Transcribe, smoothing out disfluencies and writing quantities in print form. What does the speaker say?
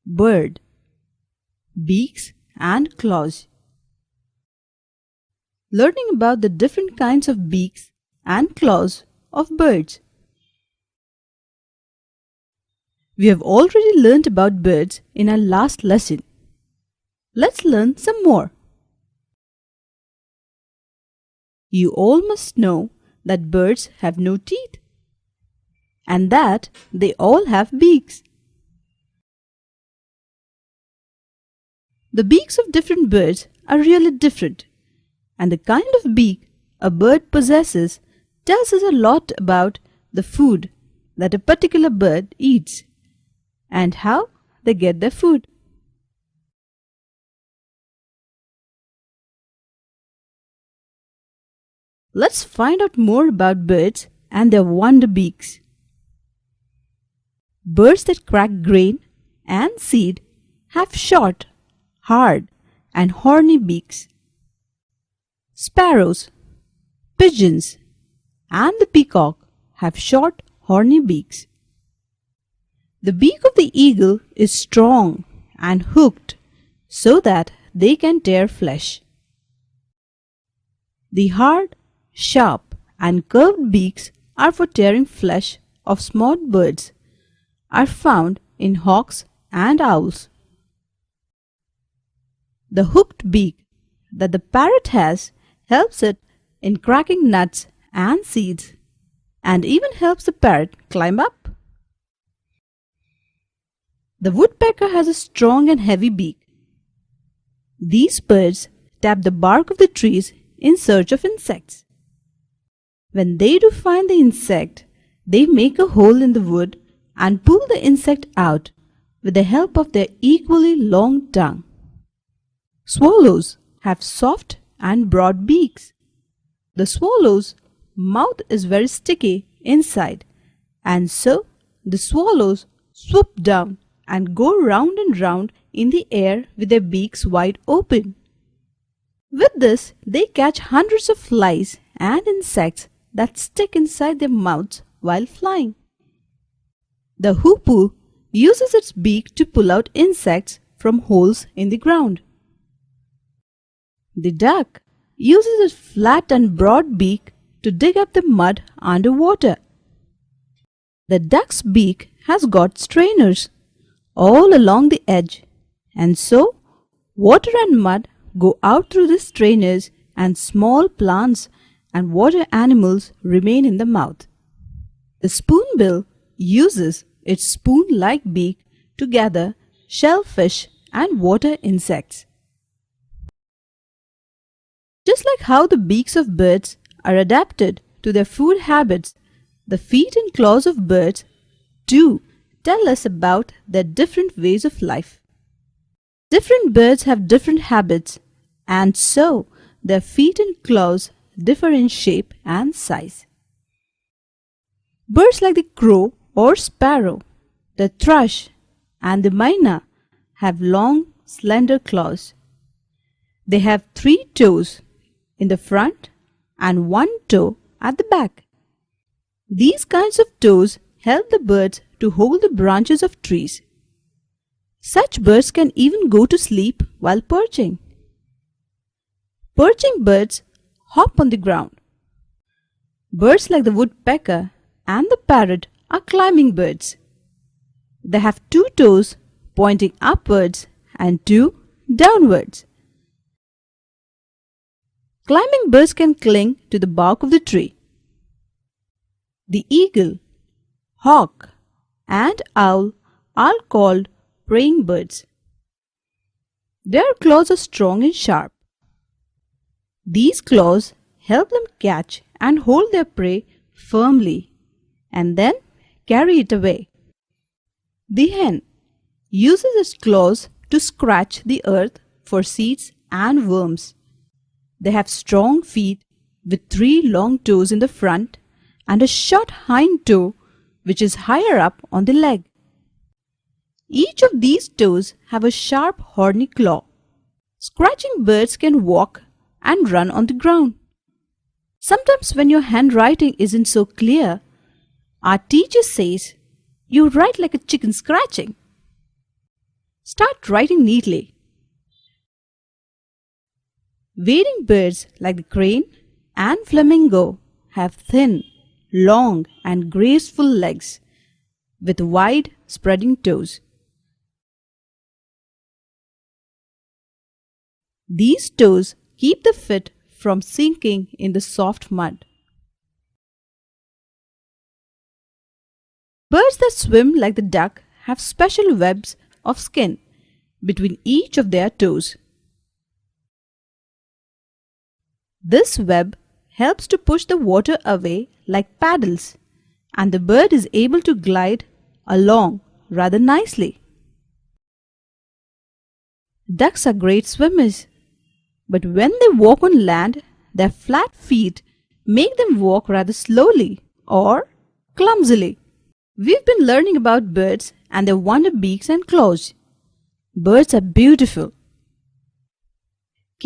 Bird, beaks and claws. Learning about the different kinds of beaks and claws of birds. We have already learned about birds in our last lesson. Let's learn some more. You all must know that birds have no teeth and that they all have beaks. The beaks of different birds are really different, and the kind of beak a bird possesses tells us a lot about the food that a particular bird eats and how they get their food. Let's find out more about birds and their wonder beaks. Birds that crack grain and seed have short, hard, and horny beaks. Sparrows, pigeons, and the peacock have short, horny beaks. The beak of the eagle is strong and hooked so that they can tear flesh. The hard, sharp, and curved beaks are for tearing flesh of small birds, are found in hawks and owls. The hooked beak that the parrot has helps it in cracking nuts and seeds, and even helps the parrot climb up. The woodpecker has a strong and heavy beak. These birds tap the bark of the trees in search of insects. When they do find the insect, they make a hole in the wood and pull the insect out with the help of their equally long tongue. Swallows have soft and broad beaks. The swallow's mouth is very sticky inside, and so the swallows swoop down and go round and round in the air with their beaks wide open. With this, they catch hundreds of flies and insects that stick inside their mouths while flying. The hoopoe uses its beak to pull out insects from holes in the ground. The duck uses its flat and broad beak to dig up the mud underwater. The duck's beak has got strainers all along the edge, and so water and mud go out through the strainers and small plants and water animals remain in the mouth. The spoonbill uses its spoon-like beak to gather shellfish and water insects. Just like how the beaks of birds are adapted to their food habits, the feet and claws of birds too tell us about their different ways of life. Different birds have different habits, and so their feet and claws differ in shape and size. Birds like the crow or sparrow, the thrush, and the myna have long, slender claws. They have 3 toes in the front and 1 toe at the back. These kinds of toes help the birds to hold the branches of trees. Such birds can even go to sleep while perching. Perching birds hop on the ground. Birds like the woodpecker and the parrot are climbing birds. They have 2 toes pointing upwards and 2 downwards. Climbing birds can cling to the bark of the tree. The eagle, hawk, and owl are called praying birds. Their claws are strong and sharp. These claws help them catch and hold their prey firmly and then carry it away. The hen uses its claws to scratch the earth for seeds and worms. They have strong feet with 3 long toes in the front and a short hind toe which is higher up on the leg. Each of these toes have a sharp horny claw. Scratching birds can walk and run on the ground. Sometimes when your handwriting isn't so clear, our teacher says, "You write like a chicken scratching." Start writing neatly. Wading birds like the crane and flamingo have thin, long, and graceful legs with wide spreading toes. These toes keep the foot from sinking in the soft mud. Birds that swim like the duck have special webs of skin between each of their toes. This web helps to push the water away like paddles, and the bird is able to glide along rather nicely. Ducks are great swimmers, but when they walk on land, their flat feet make them walk rather slowly or clumsily. We've been learning about birds and their wonder beaks and claws. Birds are beautiful,